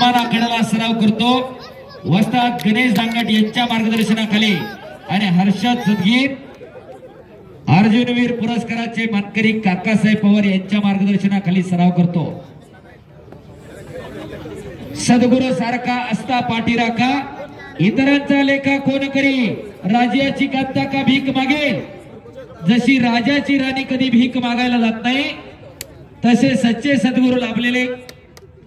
सन्मान आखाड्याला सराव करतो वस्ताद गणेश दांगट यांच्या मार्गदर्शनाखाली आणि हर्षद सदगीर अर्जुनवीर पुरस्काराचे मानकरी काकासाहेब पवार यांच्या मार्गदर्शनाखाली सराव करतो। सद्गुरू सारखा असता पाठीराखा इतरांचा लेखा कोण करी राजाची कांता का भीक मागेल। जशी राजाची राणी कधी भीक मागायला जात नाही तसे सच्चे सद्गुरू लाभलेले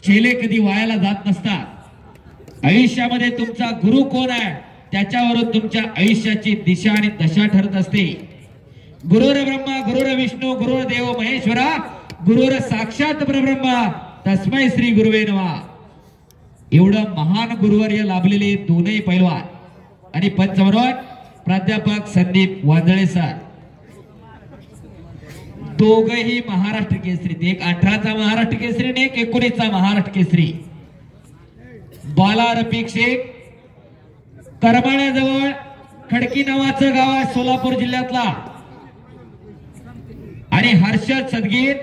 चेले कधी वायाला जात नसतात। आयुष्यामध्ये तुमचा गुरु कोण आहे त्याच्यावरून तुमच्या आयुष्याची दिशा आणि दशा ठरत असते। गुरुर ब्रह्मा गुरुर विष्णू गुरुर देव महेश्वरा गुरुर साक्षात परब्रह्मा तस्मै श्री गुरुवे नमः। एवढं महान गुरुवर्य लाभलेले दोनही पैलवान आणि पंचमरोट प्राध्यापक संदीप वांजळे सर दोघही महाराष्ट्र केसरी, एक 18चा महाराष्ट्र केसरी आणि एक 19चा महाराष्ट्र केसरी। बाला रफिक शेख करमाळ्याजवळ खडकी नावाचं गाव आहे सोलापूर जिल्ह्यातला आणि हर्षद सदगीर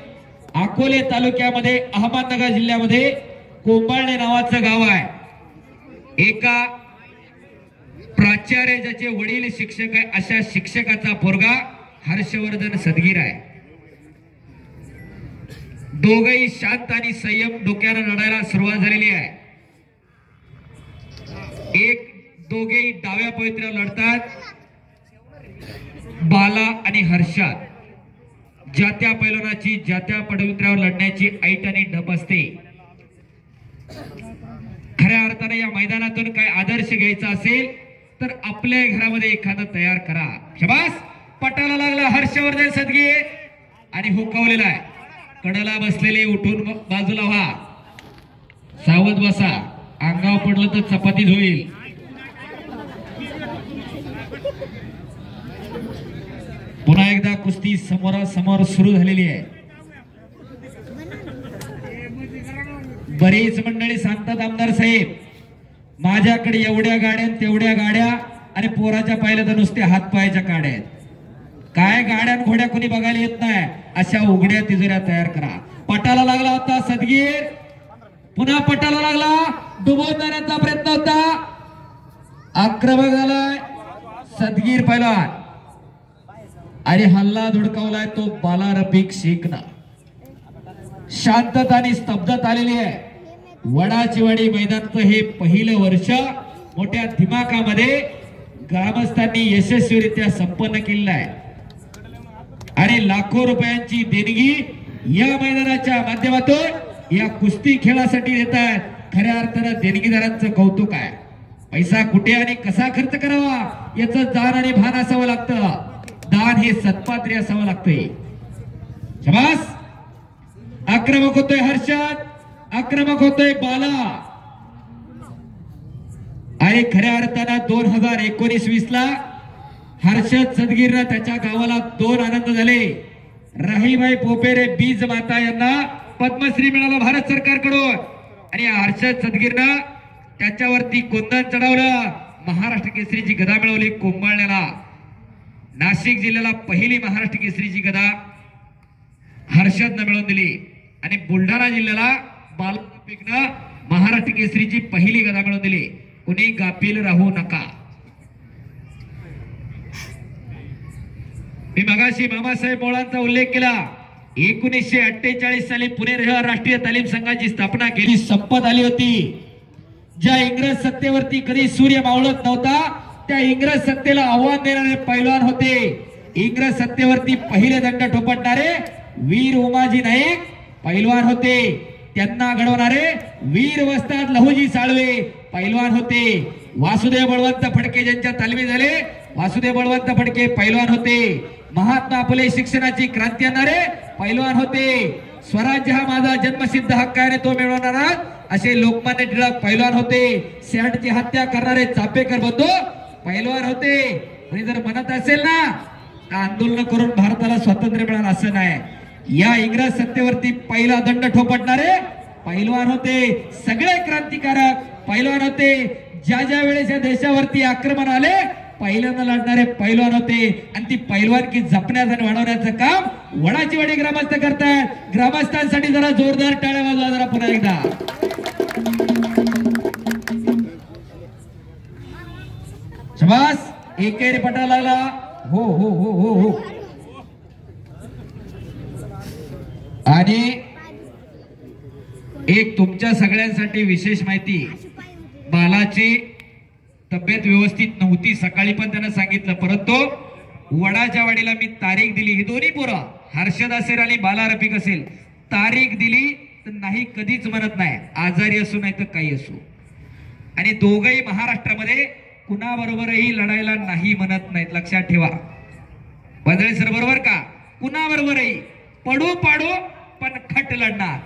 अकोले तालुक्यामध्ये अहमदनगर जिल्ह्यामध्ये कोंबाळणे नावाचं गाव आहे। एका प्राचार्य ज्याचे वडील शिक्षक आहे अशा शिक्षकाचा पोरगा हर्षवर्धन सदगीर आहे। दोघही शांत आणि संयम डोक्याने लढायला सुरुवात झालेली आहे। एक दोघेही डाव्या पवित्र्यावर लढतात। बाला आणि हर्षद ज्या त्या पैलवानाची ज्या त्या पवित्र्यावर लढण्याची ऐट आणि ढप असते। खऱ्या अर्थाने या मैदानातून काय आदर्श घ्यायचा असेल तर आपल्या घरामध्ये एखादं तयार करा। शाबास पटाला लागला हर्षवर्धन सदगीर आणि हुकवलेला आहे। कडाला बसलेले उठून बाजूला व्हा, सावध बसा, अंगावर पडलं तर चपातीच होईल। पुन्हा एकदा कुस्ती समोरासमोर सुरू झालेली आहे। बरीच मंडळी सांगतात आमदार साहेब माझ्याकडे एवढ्या गाड्या तेवढ्या गाड्या आणि पोराच्या पाहिलं तर नुसते हात पायाच्या गाड्या आहेत। काय गाड्या घोड्या कोणी बघायला येत नाही अशा उघड्या तिजोऱ्या तयार करा। पटाला लागला होता सदगीर, पुन्हा पटाला लागला, डुबवून जाण्याचा प्रयत्न होता, आक्रमक झालाय सदगीर पैलवान आणि हल्ला धुडकावलाय तो बाला रफिक शेखना। शांतता आणि स्तब्धता आलेली आहे। वडाचिवाडी मैदानचं हे पहिलं वर्ष मोठ्या दिमाखामध्ये ग्रामस्थांनी यशस्वीरित्या संपन्न केलेलं आहे आणि लाखो रुपयांची देणगी या मैदानाच्या माध्यमातून या कुस्ती खेळासाठी देत आहेत। खऱ्या अर्थानं देणगीदारांचं कौतुक आहे। पैसा कुठे आणि कसा खर्च करावा याचं जाण आणि भान असावं लागतं। दान हे सत्पात्री असावं लागतंय। शाबास आक्रमक होतोय हर्षद, आक्रमक होतोय बाला आणि खऱ्या अर्थानं 2019-20 ला हर्षद सदगीरला त्याच्या गावाला 2 आनंद झाले। राहीबाई पोपेरे बीज माता यांना पद्मश्री मिळाला भारत सरकारकडून आणि हर्षद सदगीरनं त्याच्यावरती कुंदन चढवलं, महाराष्ट्र केसरीची गदा मिळवली। कोंबाळण्याला नाशिक जिल्ह्याला पहिली महाराष्ट्र केसरीची गदा हर्षदनं मिळवून दिली आणि बुलढाणा जिल्ह्याला बाला रफिकनं महाराष्ट्र केसरीची पहिली गदा मिळवून दिली। कुणी गाफील राहू नका। मी मगाशी मामासाहेब मोळांचा उल्लेख केला। 1948 साली पुणे राष्ट्रीय तालीम संघाची स्थापना केली, संपत आली होती। ज्या इंग्रज सत्तेवरती कधी सूर्य मावळत नव्हता त्या इंग्रज सत्तेला आव्हान देणारे पैलवान होते। इंग्रज सत्तेवरती पहिले दंड ठोपटणारे वीर उमाजी नाईक पैलवान होते। त्यांना घडवणारे वीर वस्ताद लहुजी साळवे पैलवान होते। वासुदेव बळवंत फडके ज्यांच्या तालमी झाले वासुदेव बळवंत फडके पैलवान होते। महात्मा फुले शिक्षणाची क्रांती आणणारे पैलवान होते। स्वराज्य हा माझा जन्मसिद्ध हक्क आहे तो मिळवणारा असे लोकमान्य टिळक पैलवान होते। सिंहाची हत्या करणारे चापेकर बंधू पैलवान होते। आणि जर म्हणत असेल ना आंदोलन करून भारताला स्वातंत्र्य मिळालं असं नाही। या इंग्रज सत्तेवरती पहिला दंड ठोपटणारे पैलवान होते। सगळे क्रांतिकारक पैलवान होते। ज्या ज्या वेळेस या देशावरती आक्रमण आले पहिल्यांदा लढणारे पैलवान होते आणि ती पैलवानकी जपण्याचं आणि वाढवण्याचं काम वडाचीवाडी ग्रामस्थ करतात। ग्रामस्थांसाठी जरा जोरदार टाळ्या वाजवा जरा पुन्हा एकदा। शबास एकेरी पटा लागला. हो हो हो हो हो. आणि एक तुमच्या सगळ्यांसाठी विशेष माहिती, बालाची तब्येत व्यवस्थित नव्हती सकाळी पण त्यानं सांगितलं, परंतु वडाच्या वाडीला मी तारीख दिली. ही दोन्ही पोरं हर्षद असेल आणि बाला रफिक असेल, तारीख दिली तर नाही कधीच म्हणत नाही, आजारी असू नाही तर काही असू. आणि दोघही महाराष्ट्रामध्ये कुणाबरोबरही लढायला नाही म्हणत नाहीत, लक्षात ठेवा. वादळे सर बरोबर का? कुणाबरोबरही पडू पाडू पण खट लढणार.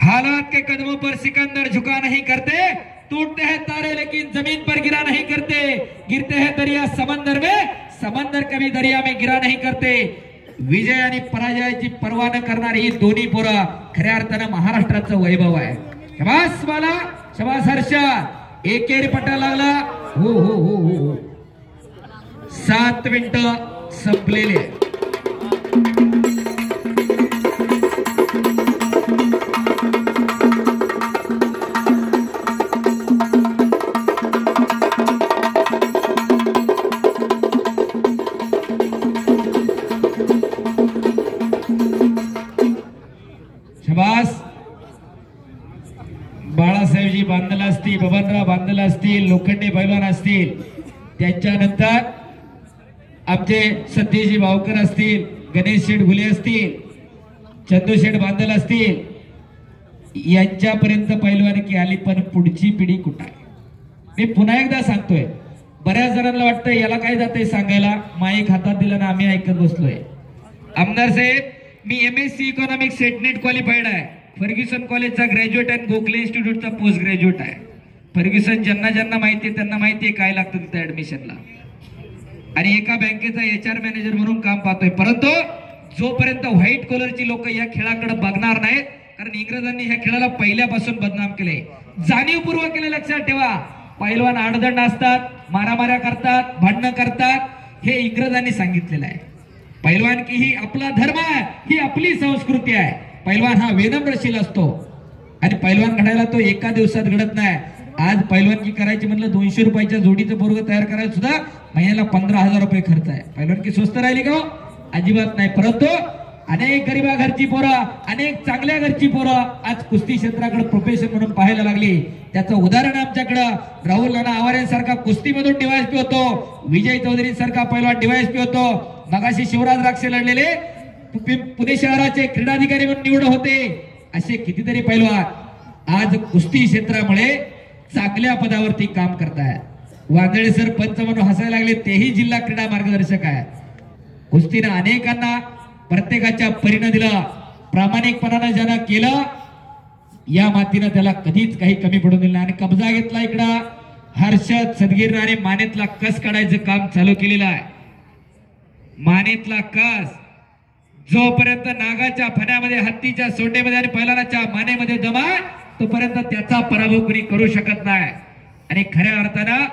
हालात के कदमों पर सिकंदर झुका नहीं करते, टूटते हैं तारे लेकिन जमीन पर गिरा नहीं करते, गिरते हैं दरिया समंदर में, समंदर कभी दरिया में गिरा नहीं करते. विजय आणि पराजयाची पर्वा न करणारी ही दोन्ही पोरं खऱ्या अर्थानं महाराष्ट्राचं वैभव आहे. शबास बाला, शबास हर्षा. एकेरी पटा लागला. हो हो हो हो. 7 मिनिटं संपलेले. शबास. बाळासाहेबजी बांधला असतील, बबनराव बांधला असतील, लोखंडे पैलवान असतील, त्यांच्यानंतर आमचे सतीजी भावकर असतील, गणेश शेठ घुले असतील, चंदू शेठ बांधल असतील, यांच्यापर्यंत पैलवानकी आली. पण पुढची पिढी कुठं आहे? मी पुन्हा एकदा सांगतोय, बऱ्याच जणांना वाटतं याला काय जाते सांगायला, माईक हातात दिला ना आम्ही ऐकत बसलोय. आमदार साहेब, मी MSc इकॉनॉमिक्स सेटनेट क्वालिफाईड आहे, फर्ग्युसन कॉलेजचा ग्रॅज्युएट आणि गोखले इन्स्टिट्यूटचा पोस्ट ग्रॅज्युएट आहे. फर्ग्युसन ज्यांना ज्यांना माहिती आहे त्यांना माहिती आहे काय लागतं तिथे ऍडमिशनला. आणि एका बँकेचा HR मॅनेजर म्हणून काम पाहतोय. परंतु जोपर्यंत व्हाईट कॉलरची लोक या खेळाकडे बघणार नाहीत, कारण इंग्रजांनी ह्या खेळाला पहिल्यापासून बदनाम केले, जाणीवपूर्वक केले. लक्षात ठेवा, पैलवान आडदंड असतात, मारामाऱ्या करतात, भांडणं करतात, हे इंग्रजांनी सांगितलेलं आहे. पैलवानकी ही आपला धर्म आहे, ही आपली संस्कृती आहे. पैलवान हा विनम्रशील असतो आणि पैलवान घडायला तो एका दिवसात घडत नाही. आज पैलवानकी करायची म्हणलं 200 रुपयाच्या जोडीचं पोरग तयार करायला सुद्धा महिन्याला 15,000 रुपये खर्च आहे. पैलवानकी स्वस्त राहिली का? अजिबात नाही. परंतु अनेक गरीबा घरची पोरं, अनेक चांगल्या घरची पोरं आज कुस्ती क्षेत्राकडे प्रोफेशन म्हणून पाहायला लागली. त्याचं उदाहरण आमच्याकडं राहुल नाना आवारे सारखा कुस्तीमधून DYSP होतो, विजय चौधरी सारखा पैलवान DYSP होतो, मगाशी शिवराज राक्षे लढलेले पुणे शहराचे क्रीडाधिकारी म्हणून निवड होते. असे कितीतरी पैलवान आज कुस्ती क्षेत्रामुळे चांगल्या पदावरती काम करतायत. वांदळे सर पंच म्हणून हसायला लागले, तेही जिल्हा क्रीडा मार्गदर्शक आहे. कुस्तीनं अनेकांना प्रत्येकाच्या परीनं दिला. प्रामाणिकपणानं ज्यानं केलं या मातीनं त्याला कधीच काही कमी पडून दिलं. आणि कब्जा घेतला इकडं हर्षद सदगीरनं आणि मानेतला कस काढायचं काम चालू केलेलं आहे. मानेतला कस जोपर्यंत नागाच्या फण्यामध्ये, हत्तीच्या सोंडेमध्ये आणि पैलवानाच्या मानेमध्ये जमा, तोपर्यंत त्याचा पराभव कोणी करू शकत नाही. आणि खऱ्या अर्थानं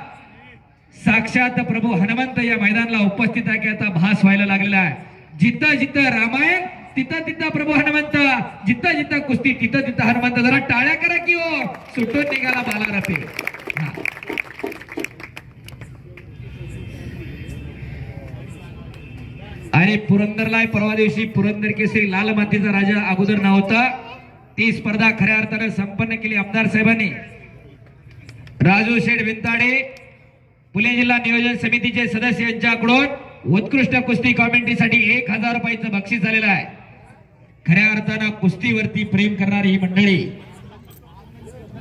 साक्षात प्रभू हनुमंत या मैदानाला उपस्थित आहे की आता भास व्हायला लागलेला आहे. जिथं जिथं रामायण तिथं तिथं प्रभू हनुमंत, जिथं जिथं कुस्ती तिथं तिथं हनुमंत. जरा टाळ्या करा की हो, सुटून निघाला बाला रफिक. आणि पुरंदरला परवा दिवशी पुरंदर केसरी लाल मातीचा राजा अगोदर नाव होतं. ती स्पर्धा खऱ्या अर्थानं संपन्न केली आमदार साहेबांनी. राजू शेठ विंताडे पुणे जिल्हा नियोजन समितीचे सदस्य यांच्याकडून उत्कृष्ट कुस्ती कॉमेंट्रीसाठी 1000 रुपयाचं बक्षीस झालेलं आहे. खऱ्या अर्थानं कुस्तीवरती प्रेम करणारी ही मंडळी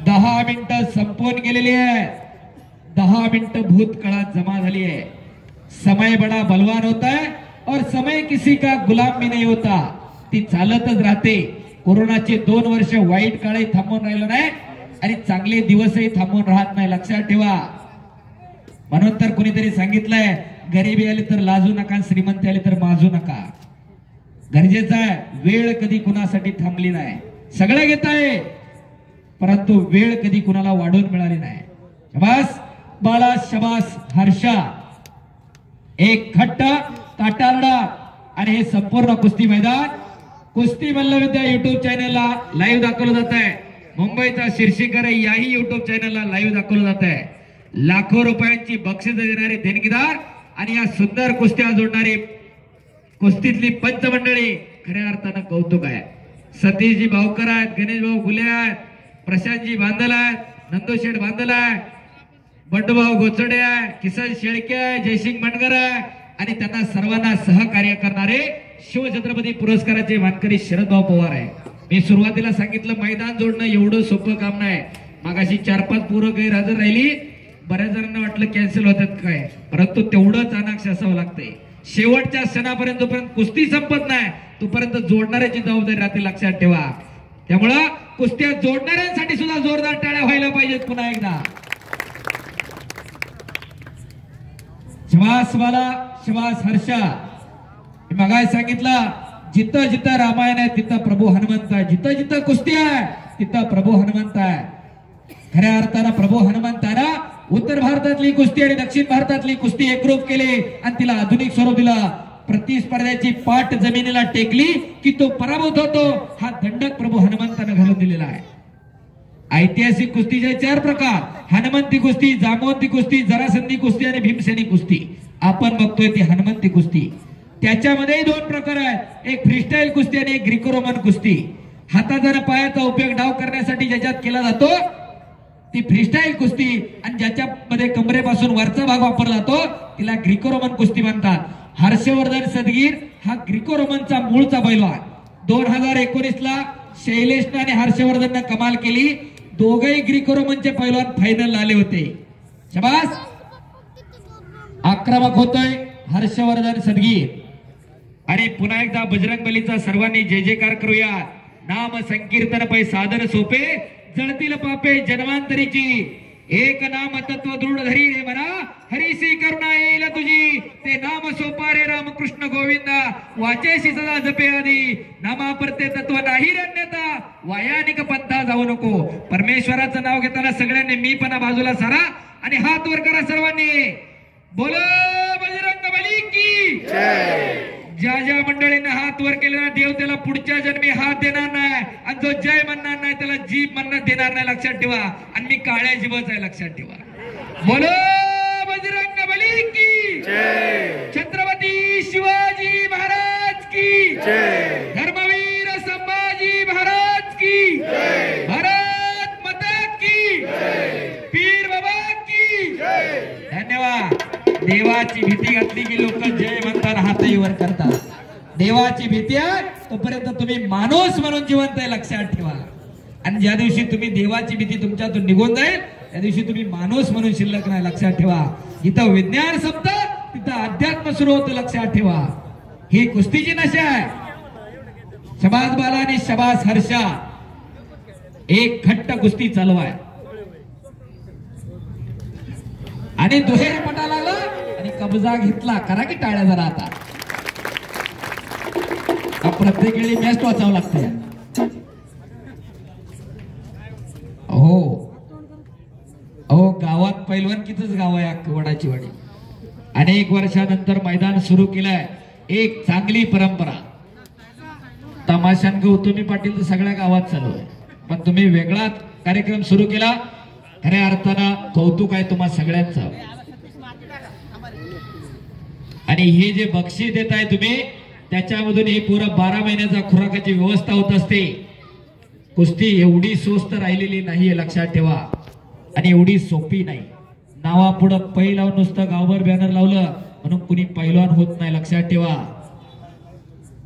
10 मिनिटं संपवून गेलेली आहे. 10 मिनिटं भूतकाळात जमा झाली आहे. समय बडा बलवान होता है और समय किसी का गुलाम भी नहीं होता. ती चालतच राहते. कोरोनाचे 2 वर्ष वाईट काळही थांबून राहिलं नाही आणि चांगले दिवसही थांबून राहत नाही. लक्षात ठेवा. म्हणून तर कोणीतरी सांगितलंय, गरिबी आली तर लाजू नका, श्रीमंती आली तर माजू नका. गरजेचं आहे, वेळ कधी कुणासाठी थांबली नाही. सगळं घेत आहे परंतु वेळ कधी कुणाला वाढून मिळाली नाही. शबास बाळा, शबास हर्षा. एक खट्ट काटारडा. आणि हे संपूर्ण कुस्ती मैदान कुस्ती मल्लविद्या युट्यूब चॅनलला लाईव्ह दाखवलं जात आहे. मुंबईचा शीर्षिकर याही युट्यूब चॅनलला लाईव्ह दाखवलं जात आहे. लाखो रुपयांची बक्षीस देणारे देणगीदार आणि या सुंदर कुस्त्या जोडणारे कुस्तीतली पंचमंडळी खऱ्या अर्थानं कौतुक आहे. सतीशजी भाऊकर आहेत, गणेश भाऊ गुले आहेत, प्रशांतजी बांदल आहेत, नंदोशेठ बांदल आहे, बंडूभाऊ गोचडे आहे, किसन शेळके आहे, जयसिंग मनगर आहे आणि त्यांना सर्वांना सहकार्य करणारे शिवछत्रपती पुरस्काराचे मानकरी शरद भाऊ पवार आहे. मी सुरुवातीला सांगितलं मैदान जोडणं एवढं सोपं काम नाही. मागाशी 4-5 पोरं गैरहजर राहिली, बऱ्याच जणांना वाटलं कॅन्सल होतात काय, परंतु तेवढंच अनाक्ष असावं लागतंय. शेवटच्या क्षणापर्यंत जोपर्यंत कुस्ती संपत नाही तोपर्यंत जोडणाऱ्याची जबाबदारी राहते, लक्षात ठेवा. त्यामुळं कुस्त्या जोडणाऱ्यांसाठी सुद्धा जोरदार टाळ्या व्हायला पाहिजेत. पुन्हा एकदा शबास बाला, शबास हर्षा. मगाय सांगितलं जिथं जिथं रामायण आहे तिथं प्रभू हनुमंत आहे, जिथं जिथं कुस्ती आहे तिथं प्रभू हनुमंत आहे. खऱ्या अर्थानं प्रभू हनुमंतानं उत्तर भारतातली कुस्ती आणि दक्षिण भारतातली कुस्ती एकरूप केली आणि तिला आधुनिक स्वरूप दिला. प्रतिस्पर्ध्याची पाठ जमिनीला टेकली की तो पराभूत होतो, हा दंडक प्रभू हनुमंतानं घालून दिलेला आहे. ऐतिहासिक कुस्तीचे 4 प्रकार: हनुमंती कुस्ती, जामवंती कुस्ती, जरासंधी कुस्ती आणि भीमसेनी कुस्ती. आपण बघतोय ती हनुमंती कुस्ती. त्याच्यामध्ये 2 प्रकार आहेत, एक फ्रीस्टाईल कुस्ती आणि एक ग्रीको रोमन कुस्ती. हाताचा आणि पायाचा उपयोग डाव करण्यासाठी ज्याच्यात केला जातो ती फ्रीस्टाईल कुस्ती, आणि ज्याच्यामध्ये कमरेपासून वरचा भाग वापरला जातो तिला ग्रीको रोमन कुस्ती म्हणतात. हर्षवर्धन सदगीर हा ग्रीको रोमनचा मूळचा पैलवान. 2019 ला शैलेशनं आणि हर्षवर्धननं कमाल केली. दोघेही ग्रीको रोमनचे पैलवान फायनल आले होते. शबास. आक्रमक होतोय हर्षवर्धन सदगीर. आणि पुन्हा एकदा बजरंग बलीचा सर्वांनी जय जयकार करूया. नाम संकीर्तन पै सादर सोपे, जळतील पापे जन्मांतरीची. एक नाम तत्व दृढ धरी रे मना, हरीसी करुणा येईल तुझी. ते नाम सोपा रे रामकृष्ण गोविंदा, वाचेशी सदा जपे आधी. नामा परते तत्व नाही रे अन्यथा, वायानिक पंथा जाऊ नको. परमेश्वराचं नाव घेताना सगळ्यांनी मी पणा बाजूला सारा आणि हात वर करा सर्वांनी. बोलो बजरंग बली की जय. ज्या ज्या मंडळीने हात वर केलेला देव त्याला पुढच्या जन्मी हात देणार नाही, आणि जो जय म्हणणार नाही त्याला जीभ म्हणणार देणार नाही, लक्षात ठेवा. आणि मी काळ्या जीवच आहे, लक्षात ठेवा. बोलो बजरंग बली की जय. छत्रपती शिवाजी महाराज की जय. धर्मवीर संभाजी महाराज की जय. भारत माता की जय. पीर बाबा की जय. धन्यवाद. देवाची भीती घातली की लोक जय म्हणताना हातही वर करतात. देवाची भीती आहे तोपर्यंत तुम्ही माणूस म्हणून जिवंत आहे, लक्षात ठेवा. आणि ज्या दिवशी तुम्ही देवाची भीती तुमच्यातून निघून जाईल त्या दिवशी तुम्ही माणूस म्हणून शिल्लक नाही, लक्षात ठेवा. इथं विज्ञान संपतं तिथं अध्यात्म सुरू होतं, लक्षात ठेवा. ही कुस्तीची नशा आहे. शबास बाला आणि शबास हर्षा एक घट्ट कुस्ती चालू आहे. आणि दुहेरी पटा लागला आणि कब्जा घेतला. करा की टाळ्या जरा. आता प्रत्येक वेळी मॅच वाचावं लागतंय. हो हो, गावात पैलवानकीचंच गाव आहे वडाची वाडी. अनेक वर्षानंतर मैदान सुरू केलंय. एक चांगली परंपरा. तमाशान गौतमी पाटील तर सगळ्या गावात चालू आहे, पण तुम्ही वेगळा कार्यक्रम सुरू केला. खऱ्या अर्थानं कौतुक आहे तुम्हा सगळ्यांचं. आणि हे जे बक्षीस देत आहे तुम्ही त्याच्यामधून ही पूर्ण 12 महिन्याचा खुराकाची व्यवस्था होत असते. कुस्ती एवढी स्वस्त राहिलेली नाहीये, लक्षात ठेवा. आणि एवढी सोपी नाही. नावापुढं पै लावून नुसतं गावभर बॅनर लावलं म्हणून कुणी पैलवान होत नाही, लक्षात ठेवा.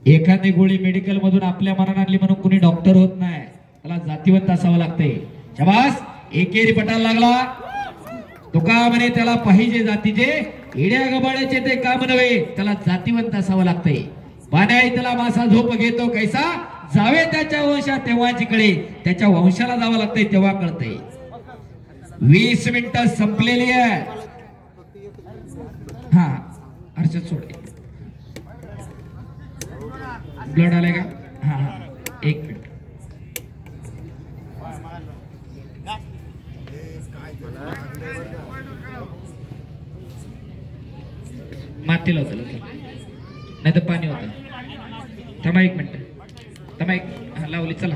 एखादी गोळी मेडिकल मधून आपल्या मनात आणली म्हणून कुणी डॉक्टर होत नाही. त्याला जातीवंत असावं लागते. शबास. एकेरी पटाला लागला. तुका म्हणे त्याला पाहिजे जातीचे, येड्या गबाळ्याचे ते काम नव्हे, त्याला जातीवंत असावं लागते. पाण्याही त्याला मासा झोप घेतो कैसा, जावे त्याच्या वंशात तेव्हाची कळे. त्याच्या वंशाला जावं लागतंय तेव्हा कळतंय. 20 मिनिटं संपलेली आहे. हा हर्षद सोड. ब्लड आले का? हा 1 मिनिट. मातीला होतं नाही तर पाणी होतं. थांबा 1 मिनिट. थांबा लावली. चला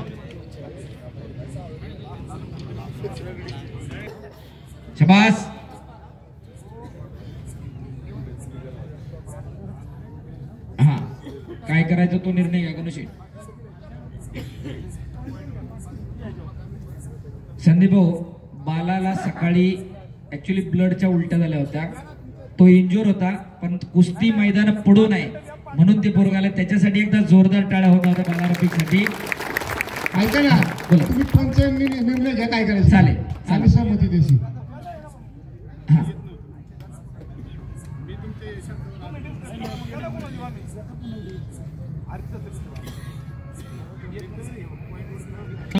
शबास. शेठ. संदीप भाऊ, बालाला सकाळी ऍक्च्युली ब्लडच्या उलट्या झाल्या होत्या, तो इंज्युअर होता, पण कुस्ती मैदान पडू नये म्हणून ते पोरगाला, त्याच्यासाठी एकदा जोरदार टाळ्या होता होत्या बालारफिकसाठी. ऐका ना, तुम्ही पंचायत निर्णय घ्या काय करायचं. चालेल, आम्ही सहमती देशी. हा